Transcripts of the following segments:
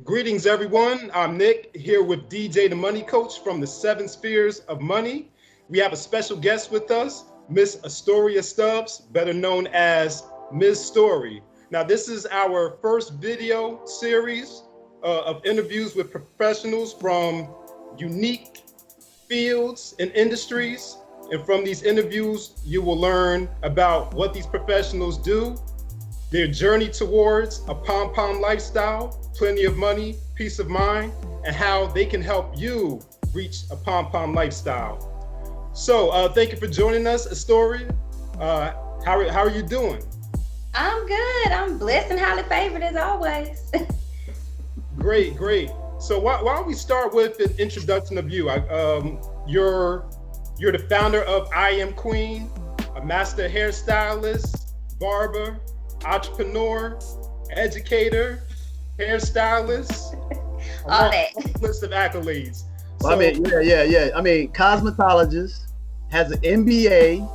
Greetings, everyone. I'm Nick here with DJ the Money Coach from the Seven Spheres of Money. We have a special guest with us, Miss Astoria Stubbs, better known as Ms. Stori. Now, this is our first video series of interviews with professionals from unique fields and industries. And from these interviews, you will learn about what these professionals do, their journey towards a pom-pom lifestyle, plenty of money, peace of mind, and how they can help you reach a pom-pom lifestyle. So thank you for joining us, Astoria. How are you doing? I'm good. I'm blessed and highly favored as always. Great. So why don't we start with an introduction of you? You're the founder of I Am Queen, a master hairstylist, barber, entrepreneur, educator, hairstylist, all that list of accolades. Well, yeah. I mean, cosmetologist, has an MBA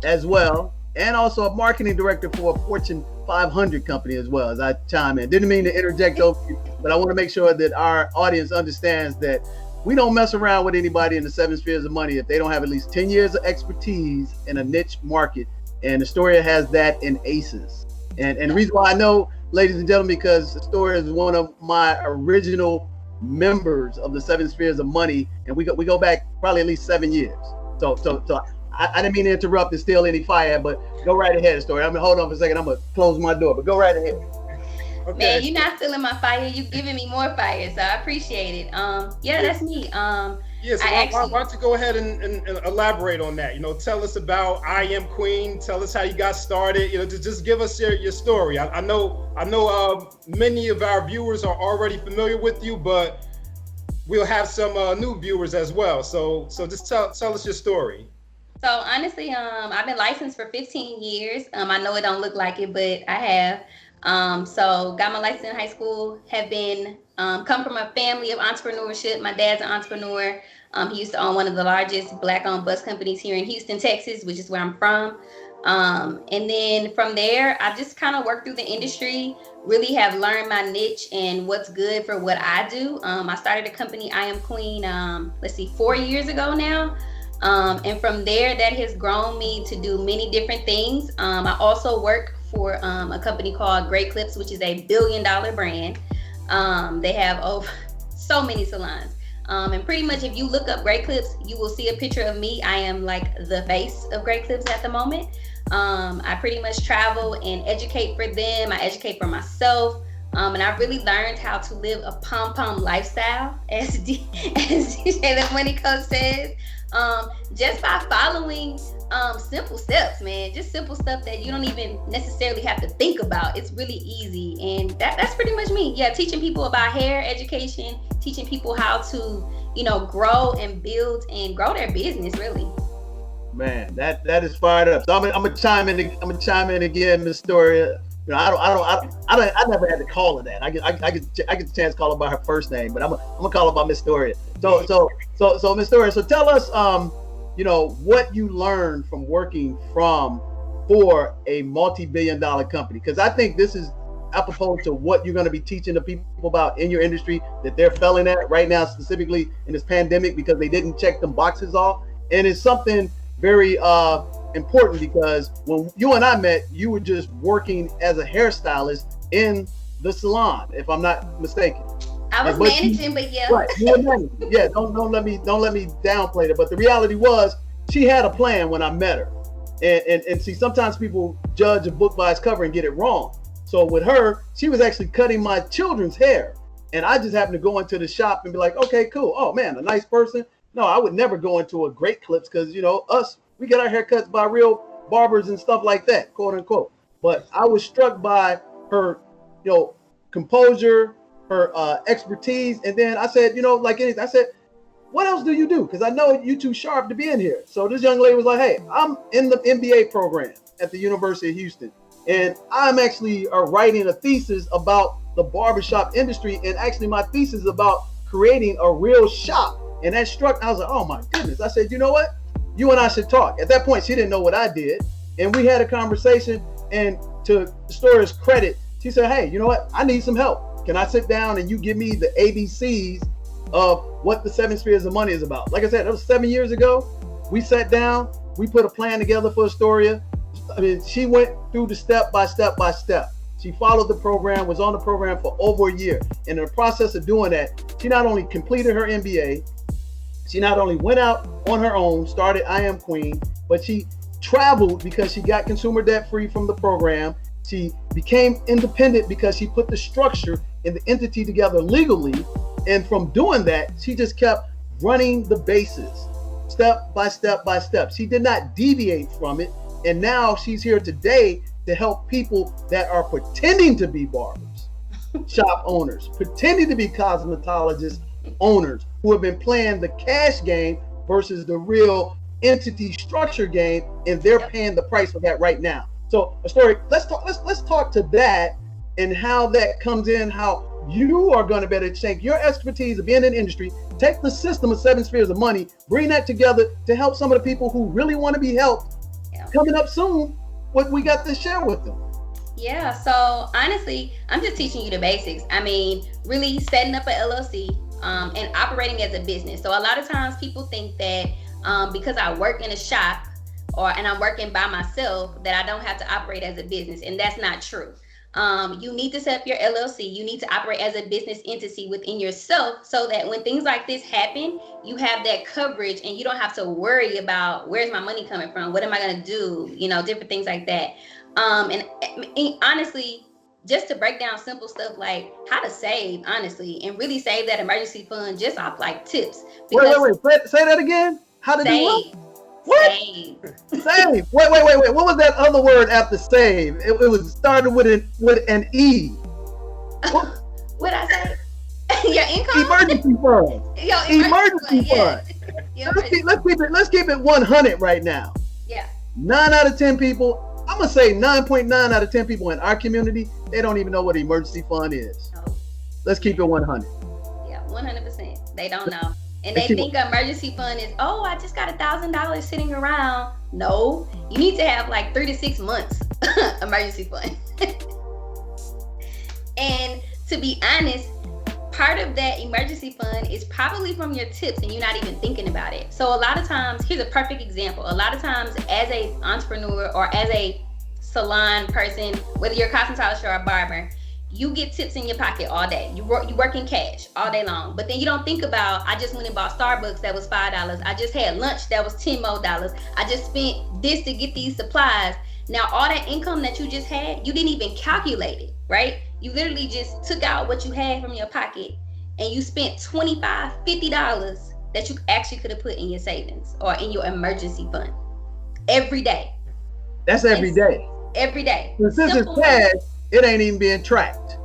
as well, and also a marketing director for a Fortune 500 company as well, as I chime in. Didn't mean to interject over you, but I want to make sure that our audience understands that we don't mess around with anybody in the seven spheres of money if they don't have at least 10 years of expertise in a niche market. And Astoria has that in aces. And the reason why I know, ladies and gentlemen, because Astoria is one of my original members of the Seven Spheres of Money, and we go back probably at least 7 years. So I didn't mean to interrupt and steal any fire, but go right ahead, Astoria. I'm gonna hold on for a second. I'm gonna close my door, but go right ahead. Okay. Man, you're not stealing my fire. You're giving me more fire, so I appreciate it. Yeah, that's me. Yeah, so why don't you go ahead and elaborate on that? Tell us about I Am Queen. Tell us how you got started. Just give us your story. I know many of our viewers are already familiar with you, but we'll have some new viewers as well. So just tell us your story. So honestly, I've been licensed for 15 years. I know it don't look like it, but I have. So got my license in high school, have been, come from a family of entrepreneurship. My dad's an entrepreneur. He used to own one of the largest Black-owned bus companies here in Houston, Texas, which is where I'm from. And then from there, I've just kind of worked through the industry, really have learned my niche and what's good for what I do. I started a company, I Am Queen, 4 years ago now. And from there, that has grown me to do many different things. I also work for a company called Great Clips, which is a $1 billion brand. They have over so many salons. And pretty much if you look up Great Clips, you will see a picture of me. I am like the face of Great Clips at the moment. I pretty much travel and educate for them. I educate for myself. And I really learned how to live a pom-pom lifestyle, as DJ the Money Coach says, just by following simple steps, man. Just simple stuff that you don't even necessarily have to think about. It's really easy, and that's pretty much me. Yeah, teaching people about hair education, teaching people how to, grow and build and grow their business, really. Man, that is fired up. So I'm gonna chime in. I'm gonna chime in again, Miss Storia. I never had to call her that. I get the chance to call her by her first name, but I'm gonna call her by Miss Storia. So Miss Storia. So tell us, what you learned from working for a multi-billion-dollar company, because I think this is apropos to what you're going to be teaching the people about in your industry that they're failing at right now, specifically in this pandemic, because they didn't check them boxes off. And it's something very important, because when you and I met, you were just working as a hairstylist in the salon, if I'm not mistaken. I was managing, but yeah. Right, you were managing. Yeah, don't let me downplay it. But the reality was, she had a plan when I met her. And see, sometimes people judge a book by its cover and get it wrong. So with her, she was actually cutting my children's hair. And I just happened to go into the shop and be like, okay, cool. Oh man, a nice person. No, I would never go into a Great Clips, because we get our haircuts by real barbers and stuff like that, quote unquote. But I was struck by her, composure, her expertise. And then I said, like anything, I said, what else do you do? Because I know you're too sharp to be in here. So this young lady was like, hey, I'm in the MBA program at the University of Houston. And I'm actually writing a thesis about the barbershop industry. And actually my thesis is about creating a real shop. And that struck, I was like, oh my goodness. I said, you know what? You and I should talk. At that point, she didn't know what I did. And we had a conversation, and to Stori's credit, she said, hey, you know what? I need some help. can I sit down and you give me the ABCs of what the 7 spheres of money is about? Like I said, that was 7 years ago. We sat down, we put a plan together for Astoria. I mean, she went through the step by step by step. She followed the program, was on the program for over a year. And in the process of doing that, she not only completed her MBA, she not only went out on her own, started I Am Queen, but she traveled because she got consumer debt free from the program. She became independent because she put the structure and the entity together legally. And from doing that, she just kept running the bases, step by step by step. She did not deviate from it. And now she's here today to help people that are pretending to be barbers, shop owners, pretending to be cosmetologists, owners, who have been playing the cash game versus the real entity structure game, and they're paying the price for that right now. So, Astoria, let's talk to that and how that comes in, how you are going to better take your expertise of being in the industry, take the system of 7 spheres of money, bring that together to help some of the people who really want to be helped. Coming up soon, what we got to share with them. Yeah, so honestly, I'm just teaching you the basics. I mean, really setting up an LLC and operating as a business. So a lot of times people think that because I work in a shop and I'm working by myself, that I don't have to operate as a business, and that's not true. You need to set up your LLC. You need to operate as a business entity within yourself so that when things like this happen, you have that coverage and you don't have to worry about where's my money coming from? What am I going to do? You know, different things like that. And honestly, just to break down simple stuff like how to save, honestly, and really save that emergency fund just off like tips. Wait. Say that again. How to save. Do what? Save. Save. Wait. What was that other word after save? It was started with an E. What'd I say? Your income? Emergency fund. Your emergency fund. Yeah. Let's keep it 100 right now. Yeah. 9 out of 10 people. I'm gonna say 9.9 out of 10 people in our community, they don't even know what an emergency fund is. No. Let's keep it 100. Yeah, 100%. They don't know. And they think an emergency fund is, oh, I just got $1,000 sitting around. No, you need to have like 3 to 6 months emergency fund. And to be honest, part of that emergency fund is probably from your tips and you're not even thinking about it. So a lot of times, here's a perfect example. A lot of times as an entrepreneur or as a salon person, whether you're a cosmetologist or a barber, you get tips in your pocket all day. You work in cash all day long, but then you don't think about, I just went and bought Starbucks, that was $5. I just had lunch, that was $10 more. I just spent this to get these supplies. Now, all that income that you just had, you didn't even calculate it, right? You literally just took out what you had from your pocket and you spent $25, $50 that you actually could have put in your savings or in your emergency fund every day. That's every day. Every day. But since it's cash, it ain't even being tracked.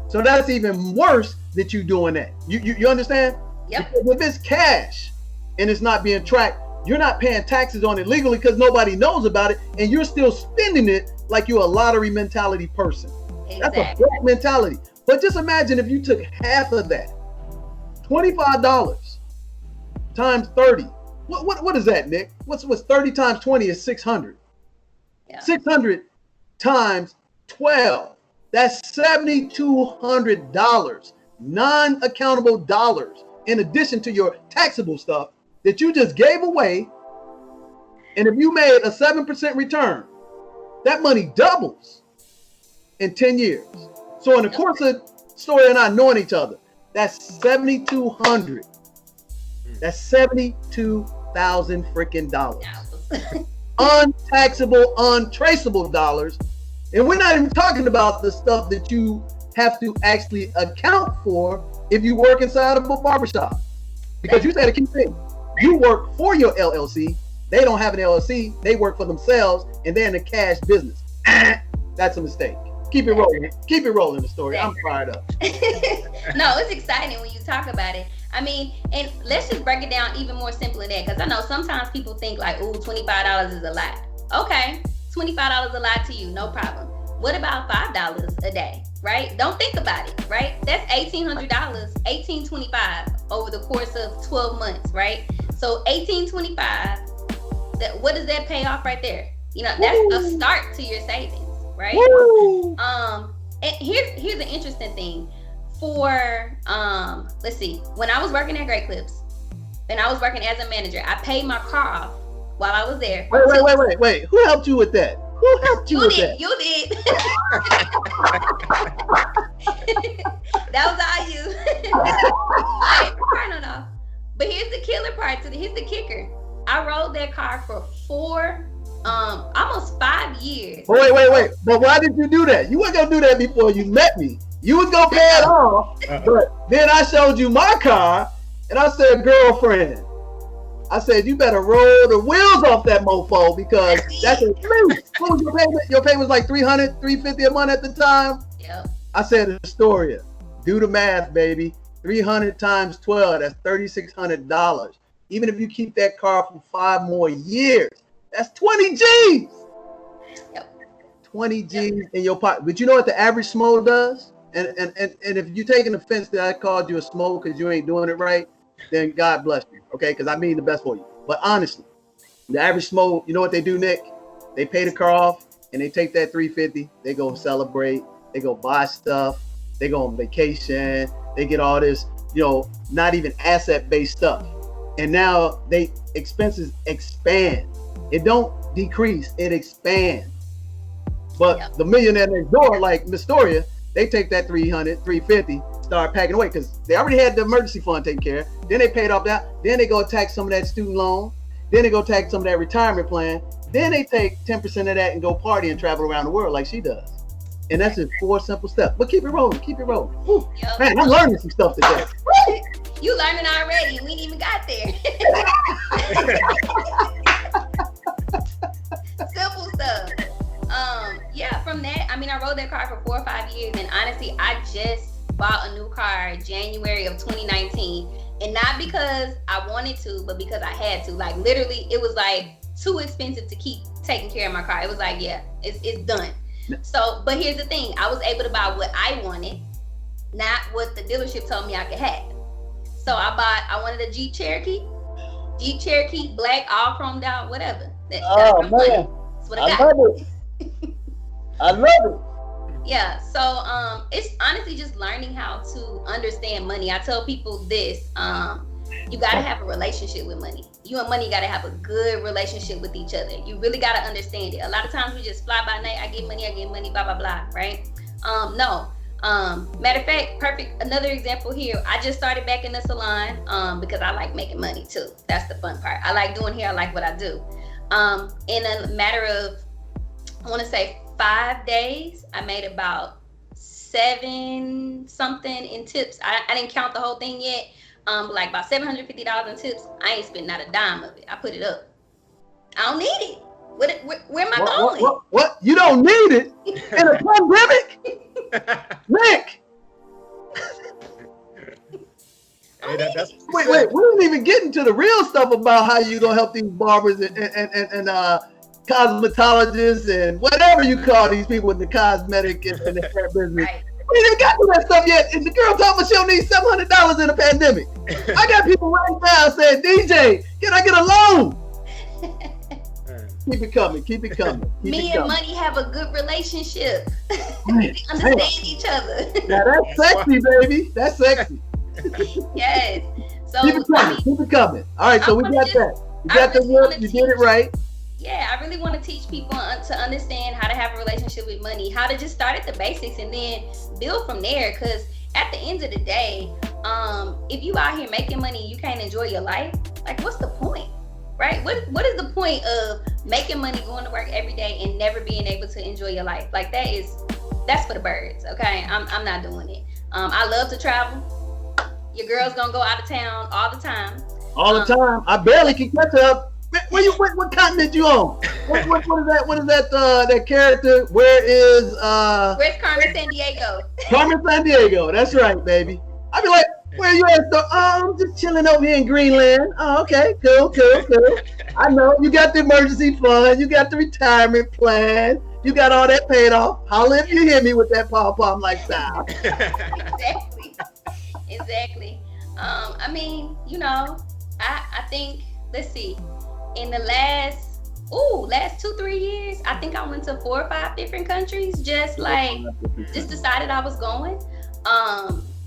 So that's even worse that you doing that. You understand? Yep. Because if it's cash and it's not being tracked, you're not paying taxes on it legally because nobody knows about it, and you're still spending it like you're a lottery mentality person. Exactly. That's a broke mentality. But just imagine if you took half of that, $25 times 30. What is that, Nick? What's 30 times 20 is 600. Yeah. 600 times 12. That's $7,200 non-accountable dollars in addition to your taxable stuff that you just gave away. And if you made a 7% return, that money doubles in 10 years. So in the course of Stori and I knowing each other, that's 7,200. That's 72,000 freaking dollars. Untaxable, untraceable dollars. And we're not even talking about the stuff that you have to actually account for if you work inside of a barbershop. Because you said a key thing. You work for your LLC. They don't have an LLC. They work for themselves, and they're in the cash business. That's a mistake. Keep it rolling. Keep it rolling, the Stori. I'm fired up. No, it's exciting when you talk about it. I mean, and let's just break it down even more simple than that, because I know sometimes people think like, ooh, $25 is a lot. Okay, $25 a lot to you, no problem. What about $5 a day, right? Don't think about it, right? That's $1,800, $1,825 over the course of 12 months, right? So $1,825, what does that pay off right there? You know, that's a start to your savings, right? And here's an interesting thing. for let's see, when I was working at Great Clips, and I was working as a manager, I paid my car off while I was there. Wait. Who helped you with that? Who helped you with that? You did. That was all you. I don't know. But here's the killer part. Here's the kicker. I rode that car for almost 5 years. Wait. But why did you do that? You weren't gonna do that before you met me. You was gonna pay it off, but then I showed you my car, and I said, girlfriend, I said, you better roll the wheels off that mofo because that's a fleet. What was your payment? Your payment was like $300, $350 a month at the time. Yep. I said, Astoria, do the math, baby. 300 times 12, that's $3,600. Even if you keep that car for 5 more years, that's 20 G's. Yep. 20 G's in your pocket. But you know what the average smo does? And if you're taking offense that I called you a smo because you ain't doing it right, then God bless you, okay? Because I mean the best for you. But honestly, the average smo, you know what they do, Nick? They pay the car off and they take that $350. They go celebrate. They go buy stuff. They go on vacation. They get all this, not even asset-based stuff. And now expenses expand. It don't decrease, it expands. But the millionaire next door, like Miss Storia, they take that $300, $350, start packing away because they already had the emergency fund taken care of. Then they paid off that. Then they go attack some of that student loan. Then they go attack some of that retirement plan. Then they take 10% of that and go party and travel around the world like she does. And that's just 4 simple steps. But keep it rolling. Yep. Man, I'm learning some stuff today. You learning already. We ain't even got there. Simple stuff. From that, I rode that car for 4 or 5 years, and honestly, I just bought a new car January of 2019, and not because I wanted to, but because I had to. Like literally, it was like too expensive to keep taking care of my car. It was like, it's done. So, but here's the thing: I was able to buy what I wanted, not what the dealership told me I could have. So I wanted a Jeep Cherokee, black, all chromed out, whatever. Man, that's what I love it. I love it. Yeah, so it's honestly just learning how to understand money. I tell people this, you gotta have a relationship with money. You and money gotta have a good relationship with each other. You really gotta understand it. A lot of times we just fly by night, I get money, blah, blah, blah, right? No. Matter of fact, perfect, another example here. I just started back in the salon because I like making money too. That's the fun part. I like doing hair, I like what I do. In a matter of, I wanna say 5 days, I made about 7 something in tips. I didn't count the whole thing yet. Like about $750 in tips. I ain't spent not a dime of it. I put it up. I don't need it. Where am I going? What? You don't need it in a pandemic? Nick! Hey, that's wait, we didn't even get into the real stuff about how you gonna help these barbers and cosmetologists and whatever you call these people in the cosmetic and the hair business. Right. We ain't even got to that stuff yet. And the girl talking about she don't need $700 in a pandemic. I got people right now saying, DJ, can I get a loan? Keep it coming. Me and money have a good relationship. We understand each other. Now that's sexy, baby. That's sexy. Yes. So keep it coming. All right, so we got that. You got the work. You did it right. Yeah, I really want to teach people to understand how to have a relationship with money, how to just start at the basics and then build from there. Because at the end of the day, if you out here making money, you can't enjoy your life. Like, what's the point, right? What is the point of making money, going to work every day, and never being able to enjoy your life? Like that's for the birds. Okay, I'm not doing it. I love to travel. Your girl's gonna go out of town all the time. All the time. I barely can catch up. What continent you on? What is that? That character? Where's Carmen Sandiego? Carmen Sandiego. That's right, baby. I be like, where you at? So, I'm just chilling over here in Greenland. Oh, okay, cool. I know you got the emergency fund, you got the retirement plan, you got all that paid off. Holla if you hear me with that pom lifestyle. Exactly. I think. Let's see. In the last 2-3 years, I think I went to 4 or 5 different countries. Just decided I was going.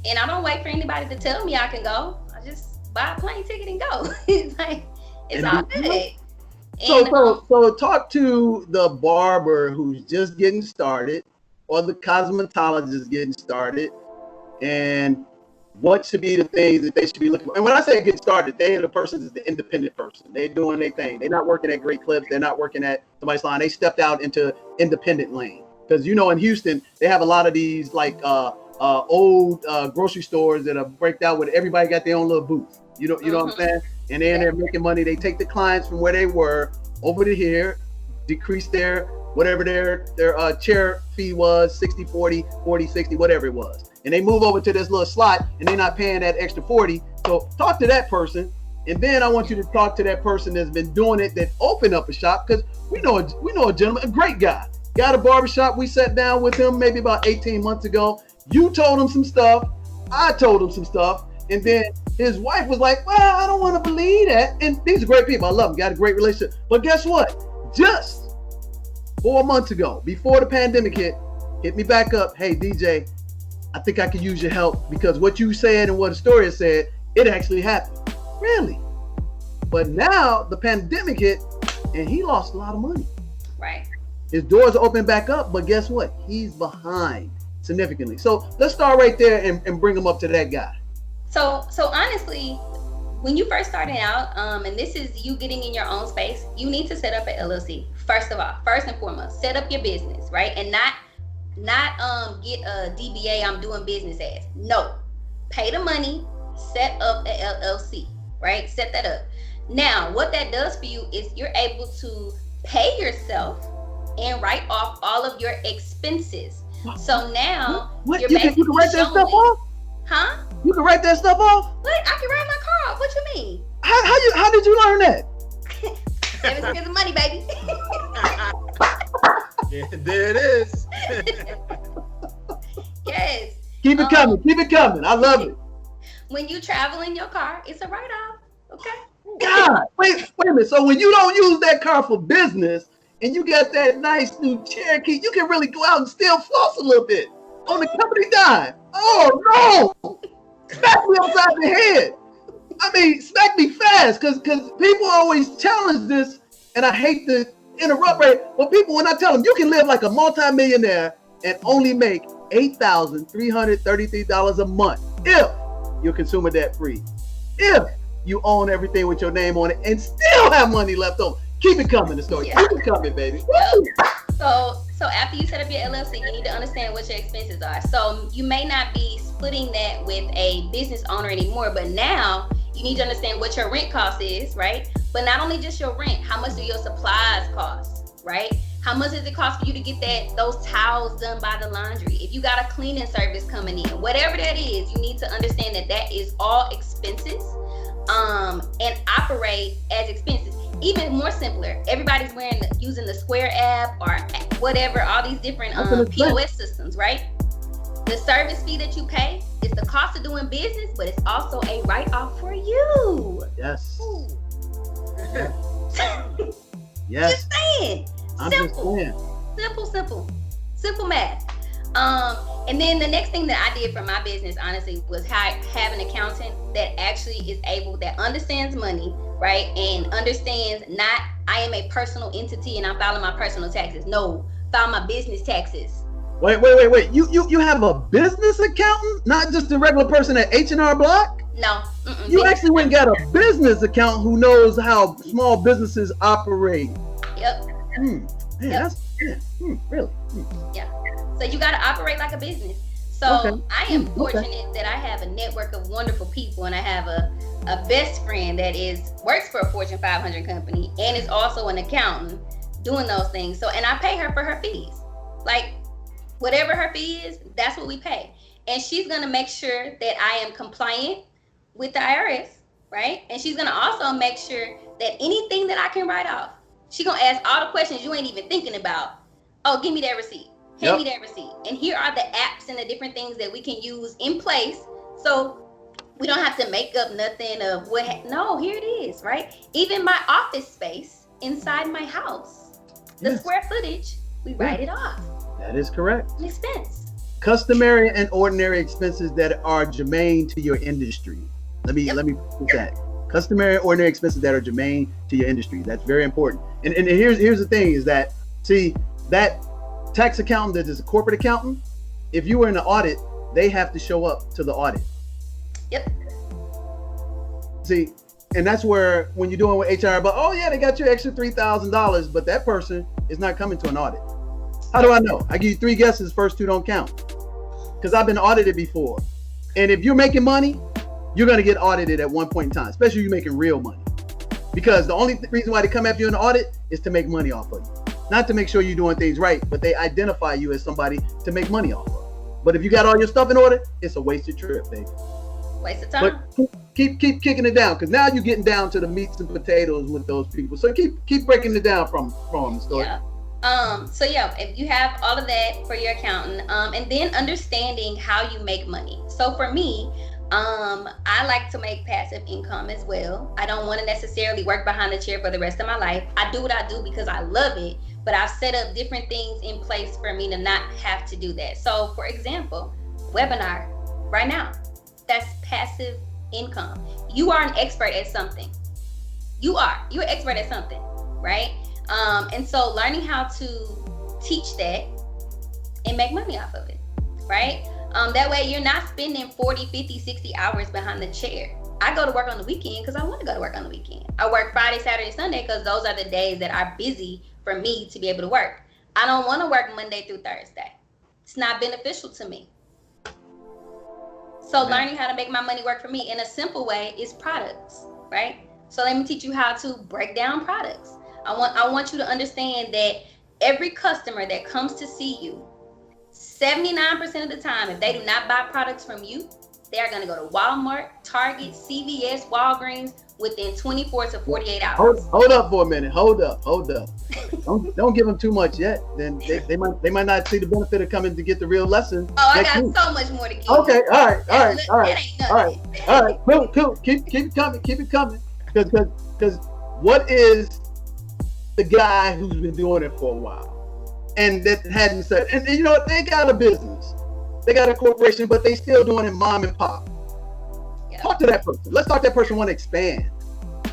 And I don't wait for anybody to tell me I can go. I just buy a plane ticket and go. It's like, it's all good. So talk to the barber who's just getting started, or the cosmetologist getting started, and what should be the things that they should be looking for. And when I say get started, they are the person is the independent person. They're doing their thing. They're not working at Great Clips. They're not working at somebody's salon. They stepped out into independent lane. Because in Houston, they have a lot of these like old grocery stores that are breaked out with everybody got their own little booth. You know what I'm saying? And they're in there making money. They take the clients from where they were over to here, decrease their whatever their chair fee was, 60, 40, 40, 60, whatever it was. And they move over to this little slot and they're not paying that extra 40. So talk to that person. And then I want you to talk to that person that's been doing it, that opened up a shop, because we know a gentleman, a great guy. Got a barbershop. We sat down with him maybe about 18 months ago. You told him some stuff. I told him some stuff. And then his wife was like, well, I don't want to believe that. And these are great people. I love them. Got a great relationship. But guess what? Just 4 months ago, before the pandemic hit me back up. Hey, DJ, I think I could use your help, because what you said and what Astoria said, it actually happened. Really? But now the pandemic hit and he lost a lot of money. Right. His doors are open back up, but guess what? He's behind significantly. So let's start right there and bring him up to that guy. So honestly, when you first starting out, and this is you getting in your own space, you need to set up an LLC. First and foremost, set up your business, right? And not get a DBA, I'm doing business as. No, pay the money, set up an LLC, right? Set that up. Now, what that does for you is you're able to pay yourself and write off all of your expenses. So now you can write that stuff off? Huh? You can write that stuff off? What? I can write my car off. What you mean? How did you learn that? 7 spheres of money, baby. Yeah, there it is. Yes. Keep it coming. I love it. When you travel in your car, it's a write-off. Okay. God, wait a minute. So when you don't use that car for business and you got that nice new Cherokee, you can really go out and still floss a little bit on the company dime. Oh no! Smack me upside the head. I mean, smack me fast, because people always challenge this, and I hate to interrupt, right? But people, when I tell them you can live like a multimillionaire and only make $8,333 a month if you're consumer debt free, if you own everything with your name on it and still have money left over. Keep it coming, the story. Yeah. Keep it coming, baby. So after you set up your LLC, you need to understand what your expenses are. So you may not be splitting that with a business owner anymore, but now you need to understand what your rent cost is, right? But not only just your rent, how much do your supplies cost, right? How much does it cost for you to get those towels done by the laundry? If you got a cleaning service coming in, whatever that is, you need to understand that is all expenses, and operate as expenses. Even more simpler, everybody's using the Square app or whatever, all these different POS systems, right? The service fee that you pay is the cost of doing business, but it's also a write-off for you. Yes. Yes. Just saying. Simple math. And then the next thing that I did for my business, honestly, was have an accountant that actually is that understands money, right? And understands not, I am a personal entity and I'm filing my personal taxes. No, file my business taxes. Wait. You have a business accountant, not just a regular person at H&R Block? No. You actually went and got a business accountant who knows how small businesses operate. Yep. Really? Yeah. So you got to operate like a business. So I am fortunate that I have a network of wonderful people, and I have a best friend that works for a Fortune 500 company and is also an accountant doing those things. So, and I pay her for her fees. Like whatever her fee is, that's what we pay. And she's going to make sure that I am compliant with the IRS, right? And she's going to also make sure that anything that I can write off, she's going to ask all the questions you ain't even thinking about. Oh, give me that receipt. Hand me that receipt. And here are the apps and the different things that we can use in place. So we don't have to make up nothing of no, here it is, right? Even my office space inside my house, the square footage, we write it off. That is correct. An expense. customary and ordinary expenses that are germane to your industry. Let me put that. Customary and ordinary expenses that are germane to your industry. That's very important. And here's the thing is that, see, that tax accountant that is a corporate accountant, if you were in an audit, they have to show up to the audit. Yep. See, and that's where when you're doing with HR, but oh yeah, they got you extra $3,000, but that person is not coming to an audit. How do I know? I give you 3 guesses, first 2 don't count. Because I've been audited before. And if you're making money, you're gonna get audited at one point in time, especially if you're making real money. Because the only reason why they come after you in the audit is to make money off of you. Not to make sure you're doing things right, but they identify you as somebody to make money off of. But if you got all your stuff in order, it's a wasted trip, baby. Waste of time. But keep kicking it down, because now you're getting down to the meats and potatoes with those people. So keep breaking it down from the story. Yeah. So yeah, if you have all of that for your accountant, and then understanding how you make money. So for me, I like to make passive income as well. I don't want to necessarily work behind the chair for the rest of my life. I do what I do because I love it, but I've set up different things in place for me to not have to do that. So for example, webinar right now, that's passive income. You are an expert at something. You're an expert at something, right? And so learning how to teach that and make money off of it, right? That way you're not spending 40, 50, 60 hours behind the chair. I go to work on the weekend because I want to go to work on the weekend. I work Friday, Saturday, Sunday because those are the days that are busy for me to be able to work. I don't want to work Monday through Thursday. It's not beneficial to me. So learning how to make my money work for me in a simple way is products, right? So let me teach you how to break down products. I want you to understand that every customer that comes to see you, 79% of the time, if they do not buy products from you, they are going to go to Walmart, Target, CVS, Walgreens within 24 to 48 hours. Hold up for a minute. Hold up. Don't give them too much yet. Then they might not see the benefit of coming to get the real lesson. Oh, I got so much more to give. Okay, all right. Cool. Keep it coming. Because what is the guy who's been doing it for a while and that hadn't said, and you know what, they got a business, they got a corporation, but they still doing it mom and pop. Yeah. Talk to that person. Let's talk to that person want to expand.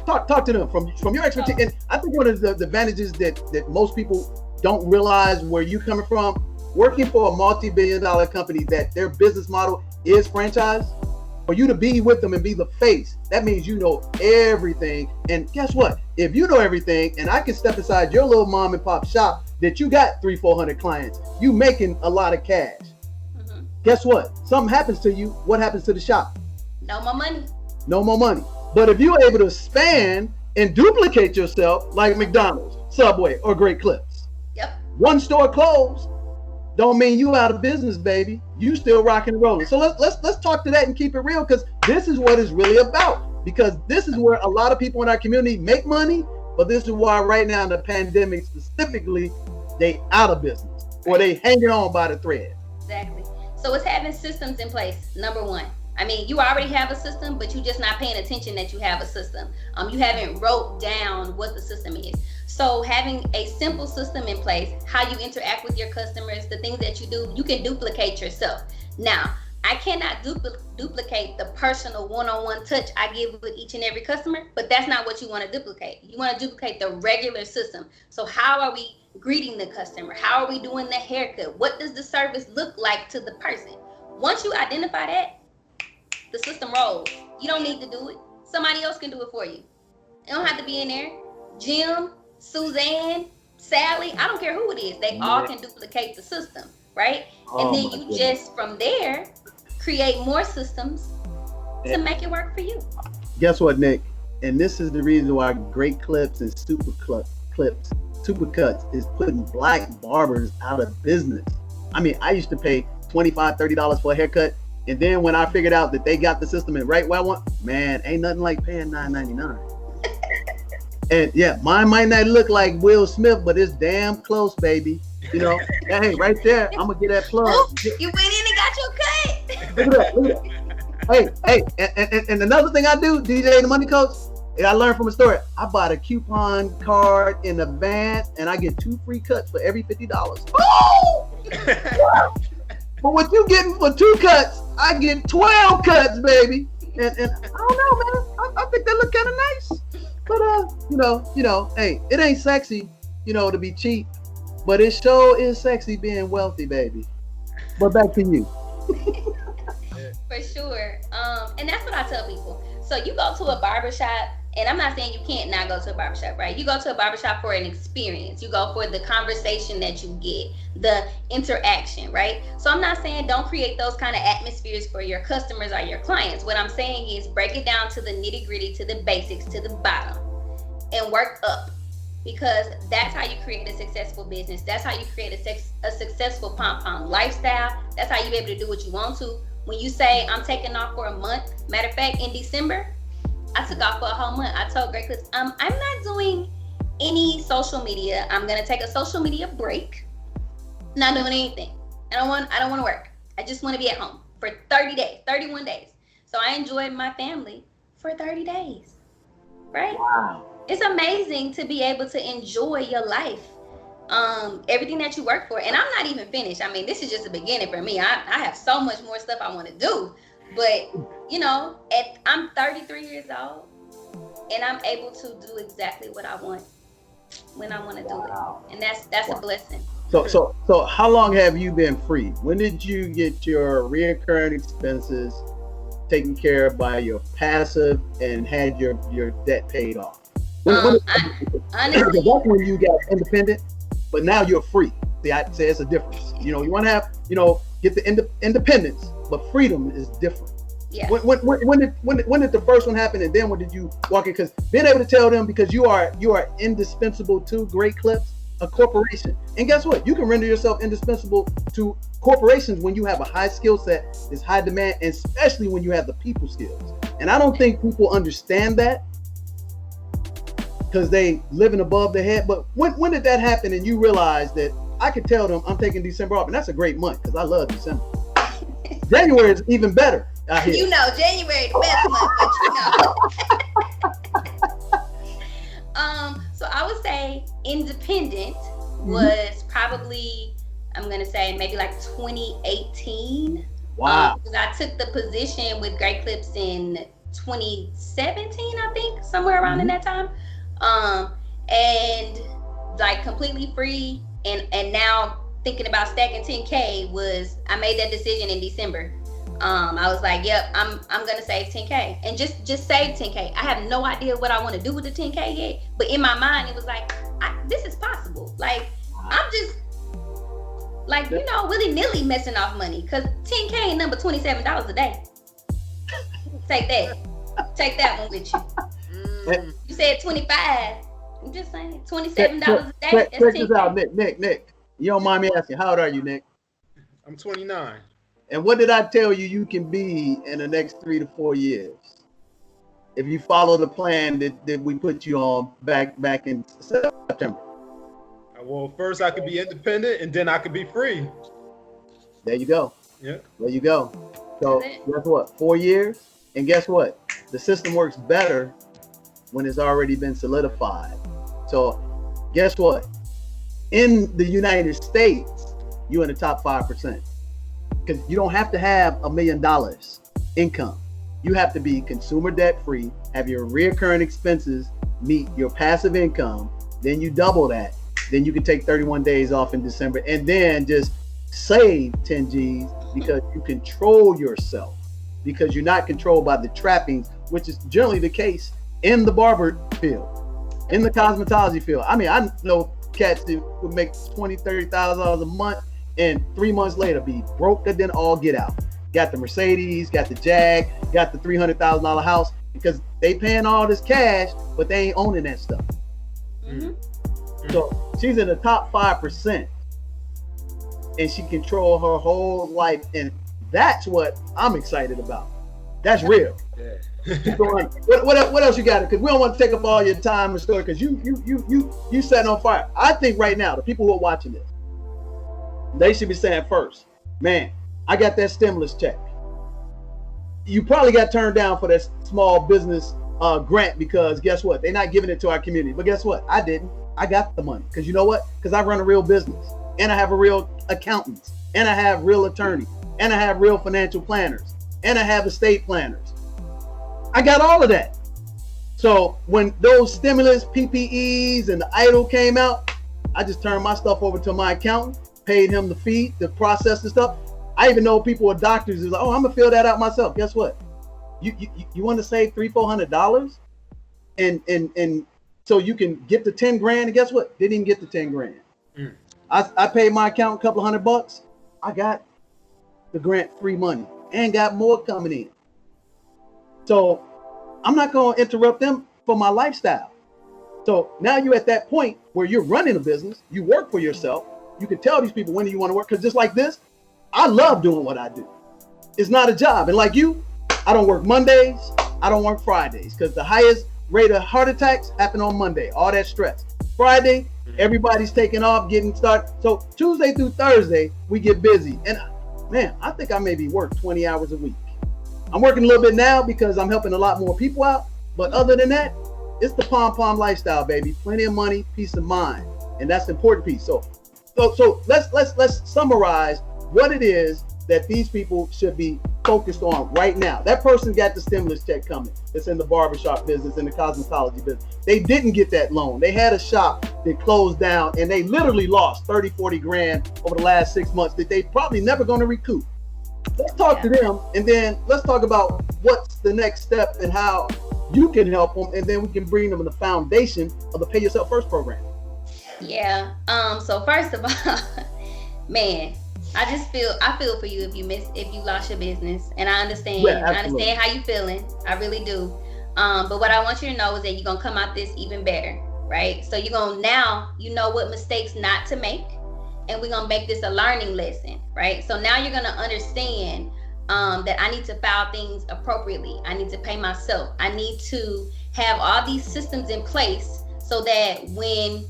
Talk to them from your expertise. And I think one of the advantages that most people don't realize where you coming from, working for a multi-billion-dollar company that their business model is franchise, for you to be with them and be the face, that means you know everything. And guess what? If you know everything and I can step inside your little mom and pop shop that you got 300-400 clients, you making a lot of cash. Mm-hmm. Guess what? Something happens to you. What happens to the shop? No more money. No more money. But if you're able to expand and duplicate yourself like McDonald's, Subway, or Great Clips. Yep. One store closed don't mean you out of business, baby. You still rocking and rolling. So let's talk to that and keep it real, because this is what it's really about. Because this is where a lot of people in our community make money, but this is why right now in the pandemic specifically, they out of business or they hanging on by the thread. Exactly. So it's having systems in place, number one. I mean, you already have a system, but you're just not paying attention that you have a system. You haven't wrote down what the system is. So having a simple system in place, how you interact with your customers, the things that you do, you can duplicate yourself. Now, I cannot duplicate the personal one-on-one touch I give with each and every customer, but that's not what you want to duplicate. You want to duplicate the regular system. So how are we greeting the customer? How are we doing the haircut? What does the service look like to the person? Once you identify that, the system rolls. You don't need to do it. Somebody else can do it for you. You don't have to be in there. Jim, Suzanne, Sally, I don't care who it is. They all can duplicate the system, right? And then you just, from there, create more systems to make it work for you. Guess what, Nick? And this is the reason why Great Clips and Supercuts is putting black barbers out of business. I mean, I used to pay $25, $30 for a haircut. And then when I figured out that they got the system in right where I want, man, ain't nothing like paying $9.99. And yeah, mine might not look like Will Smith, but it's damn close, baby. You know, hey, right there, I'm gonna get that plug. Oh, you went in and got your cut. Look at that. Hey, and another thing I do, DJ the Money Coach, I learned from a story. I bought a coupon card in advance, and I get 2 free cuts for every $50. Oh! But what you getting for 2 cuts, I get 12 cuts, baby. And I don't know, man. I think they look kind of nice. But hey, it ain't sexy, to be cheap. But it sure is sexy being wealthy, baby. But back to you. For sure. And that's what I tell people. So you go to a barbershop, and I'm not saying you can't not go to a barbershop, right? You go to a barbershop for an experience. You go for the conversation that you get, the interaction, right? So I'm not saying don't create those kind of atmospheres for your customers or your clients. What I'm saying is break it down to the nitty gritty, to the basics, to the bottom, and work up. Because that's how you create a successful business. That's how you create a successful pom-pom lifestyle. That's how you be able to do what you want to. When you say, I'm taking off for a month, matter of fact, in December, I took off for a whole month. I told Great Clips, I'm not doing any social media. I'm gonna take a social media break. Not doing anything. I don't want to work. I just want to be at home for 30 days, 31 days. So I enjoyed my family for 30 days, right? Wow. It's amazing to be able to enjoy your life, everything that you work for. And I'm not even finished. I mean, this is just the beginning for me. I have so much more stuff I want to do. But, I'm 33 years old, and I'm able to do exactly what I want when I want to do it. And that's a blessing. So how long have you been free? When did you get your recurring expenses taken care of by your passive and had your debt paid off? Honestly, that's when you got independent, but now you're free. See, I say it's a difference. You want to have, get the independence, but freedom is different. Yeah. When did the first one happen, and then when did you walk in? Because being able to tell them, because you are indispensable to Great Clips, a corporation, and guess what? You can render yourself indispensable to corporations when you have a high skill set, is high demand, and especially when you have the people skills. And I don't think people understand that, because they living above their head. But when did that happen and you realize that I could tell them I'm taking December off? And that's a great month, because I love December. January is even better. January the best month, but so I would say independent was probably, I'm gonna say maybe like 2018. Wow. Because I took the position with Great Clips in 2017, I think, somewhere around in that time. And like completely free, and now thinking about stacking 10K I made that decision in December. I was like, yep, I'm gonna save 10K and just save 10K. I have no idea what I want to do with the 10K yet, but in my mind it was like, this is possible. Like, I'm just like, willy-nilly messing off money, because 10K ain't number $27 a day. Take that one with you. You said 25. I'm just saying, $27 a day. Check this out, Nick. You don't mind me asking, how old are you, Nick? I'm 29. And what did I tell you can be in the next 3 to 4 years? If you follow the plan that we put you on back in September. Well, first I could be independent, and then I could be free. There you go. Yeah. There you go. So guess what? 4 years, and guess what? The system works better when it's already been solidified. So guess what? In the United States, you're in the top 5%. Because you don't have to have $1 million income. You have to be consumer debt free, have your recurring expenses meet your passive income, then you double that. Then you can take 31 days off in December, and then just save 10 G's, because you control yourself, because you're not controlled by the trappings, which is generally the case in the barber field, in the cosmetology field. I mean, I know cats that would make $20,000, $30,000 a month, and 3 months later be broke and then all get out. Got the Mercedes, got the Jag, got the $300,000 house, because they paying all this cash, but they ain't owning that stuff. Mm-hmm. So she's in the top 5%, and she control her whole life, and that's what I'm excited about. That's real. Yeah. What else you got? Because we don't want to take up all your time and story, because you setting on fire. I think right now the people who are watching this, they should be saying first, man, I got that stimulus check. You probably got turned down for that small business grant, because guess what? They're not giving it to our community. But guess what? I didn't. I got the money, because you know what? Because I run a real business, and I have a real accountant, and I have real attorneys, and I have real financial planners, and I have estate planners. I got all of that. So when those stimulus, PPEs, and the EIDL came out, I just turned my stuff over to my accountant, paid him the fee to process the stuff. I even know people with doctors who's like, oh, I'm gonna fill that out myself. Guess what? You want to save $300-400, and so you can get the 10 grand. And guess what? Didn't even get the 10 grand. I paid my accountant a couple $100. I got the grant free money and got more coming in. So I'm not going to interrupt them for my lifestyle. So now you're at that point where you're running a business, you work for yourself. You can tell these people when do you want to work, because just like this, I love doing what I do. It's not a job. And like you, I don't work Mondays, I don't work Fridays, because the highest rate of heart attacks happen on Monday, all that stress. Friday, everybody's taking off, getting started. So Tuesday through Thursday, we get busy. And man, I think I maybe work 20 hours a week. I'm working a little bit now because I'm helping a lot more people out. But other than that, it's the pom-pom lifestyle, baby. Plenty of money, peace of mind. And that's the important piece. So let's summarize what it is that these people should be focused on right now. That person got the stimulus check coming. It's in the barbershop business, in the cosmetology business. They didn't get that loan. They had a shop that closed down, and they literally lost 30-40 grand over the last 6 months that they probably never going to recoup. Let's talk to them, and then let's talk about what's the next step and how you can help them, and then we can bring them in the foundation of the Pay Yourself First program. Yeah. So first of all, man, I feel for you if you lost your business, and I understand. Yeah, I understand how you feeling. I really do. But what I want you to know is that you're gonna come out this even better, right? So you're gonna now you know what mistakes not to make, and we're gonna make this a learning lesson, right? So now you're gonna understand that I need to file things appropriately. I need to pay myself. I need to have all these systems in place so that when,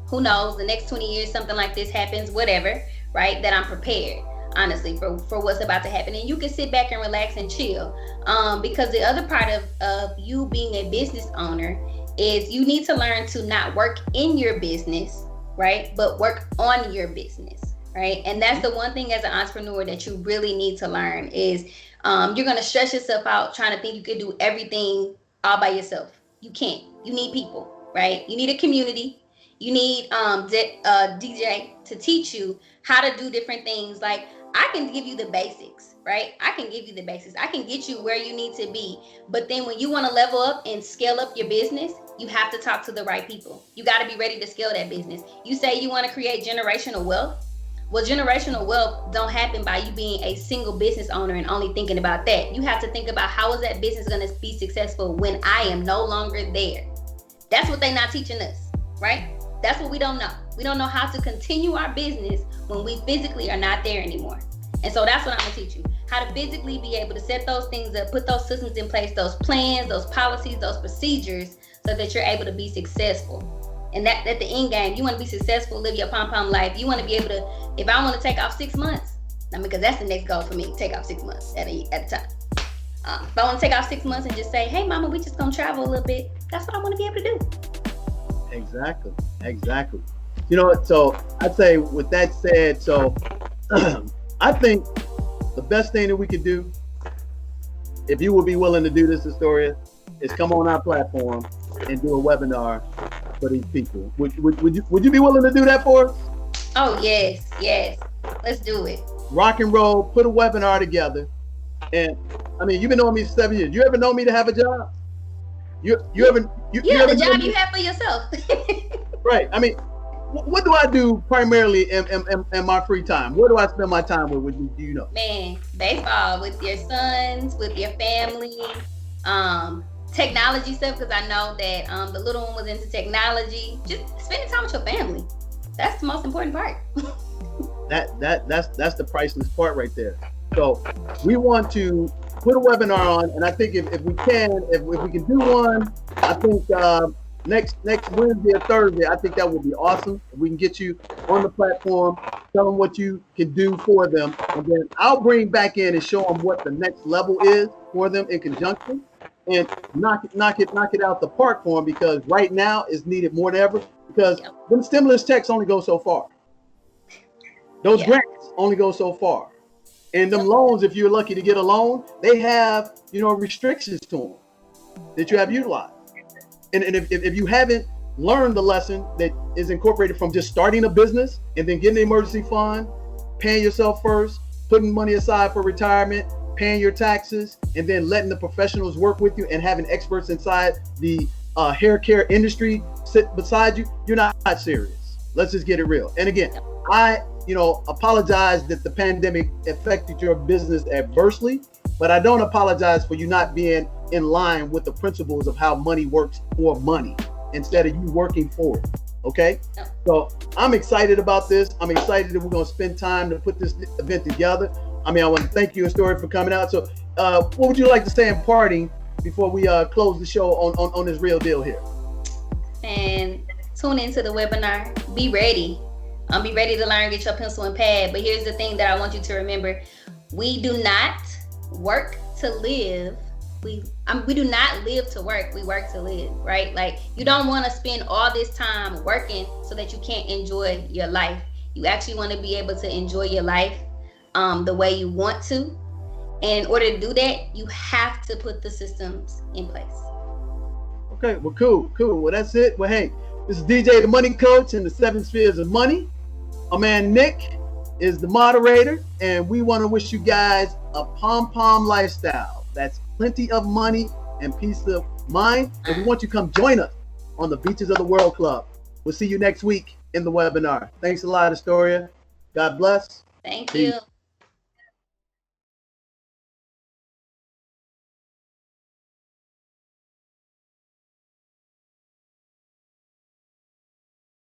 who knows, the next 20 years something like this happens, whatever, right, that I'm prepared, honestly, for what's about to happen. And you can sit back and relax and chill, because the other part of you being a business owner is you need to learn to not work in your business, right, but work on your business, right? And that's the one thing as an entrepreneur that you really need to learn is you're going to stress yourself out trying to think you can do everything all by yourself. You can't. You need people, right? You need a community. You need DJ to teach you how to do different things. Like, I can give you the basics, right? I can give you the basics. I can get you where you need to be. But then when you want to level up and scale up your business, you have to talk to the right people. You got to be ready to scale that business. You say you want to create generational wealth. Well, generational wealth don't happen by you being a single business owner and only thinking about that. You have to think about how is that business going to be successful when I am no longer there. That's what they're not teaching us, right? That's what we don't know. We don't know how to continue our business when we physically are not there anymore. And so that's what I'm gonna teach you. How to physically be able to set those things up, put those systems in place, those plans, those policies, those procedures, so that you're able to be successful. And that at the end game, you want to be successful, live your pom-pom life. You want to be able to, if I want to take off 6 months, because that's the next goal for me, take off 6 months at a time. If I want to take off 6 months and just say, hey mama, we just gonna travel a little bit, that's what I want to be able to do. Exactly. You know, so I'd say with that said, so I think the best thing that we could do, if you would be willing to do this, Astoria, is come on our platform and do a webinar for these people. Would you be willing to do that for us? Oh, yes. Let's do it. Rock and roll, put a webinar together. And I mean, you've been knowing me for 7 years. You ever know me to have a job? You ever the job you have for yourself. Right. I mean, what do I do primarily in my free time? What do I spend my time with? Do you know? Man, baseball with your sons, with your family, technology stuff, because I know that the little one was into technology. Just spending time with your family. That's the most important part. That's the priceless part right there. So we want to put a webinar on, and I think if we can do one, I think next Wednesday or Thursday, I think that would be awesome. If we can get you on the platform, tell them what you can do for them, and then I'll bring back in and show them what the next level is for them in conjunction, and knock it out the park for them, because right now it's needed more than ever, because them stimulus checks only go so far. Those grants only go so far. And them loans, if you're lucky to get a loan, they have, restrictions to them that you have utilized. And if you haven't learned the lesson that is incorporated from just starting a business and then getting an emergency fund, paying yourself first, putting money aside for retirement, paying your taxes, and then letting the professionals work with you and having experts inside the hair care industry sit beside you, you're not serious. Let's just get it real. And again, I apologize that the pandemic affected your business adversely, but I don't apologize for you not being in line with the principles of how money works for money instead of you working for it. Okay? So I'm excited about this. I'm excited that we're going to spend time to put this event together. I want to thank you, Astoria, for coming out. So what would you like to say in parting before we close the show on this real deal here? And tune into the webinar. Be ready. Be ready to learn, get your pencil and pad. But here's the thing that I want you to remember. We do not work to live. We do not live to work. We work to live, right? Like, you don't want to spend all this time working so that you can't enjoy your life. You actually want to be able to enjoy your life the way you want to. And in order to do that, you have to put the systems in place. Okay, well, cool. Well, that's it. Well, hey, this is DJ the Money Coach in the 7 Spheres of Money. My man Nick is the moderator, and we want to wish you guys a pom-pom lifestyle. That's plenty of money and peace of mind. And we want you to come join us on the Beaches of the World Club. We'll see you next week in the webinar. Thanks a lot, Astoria. God bless. Thank Peace. you.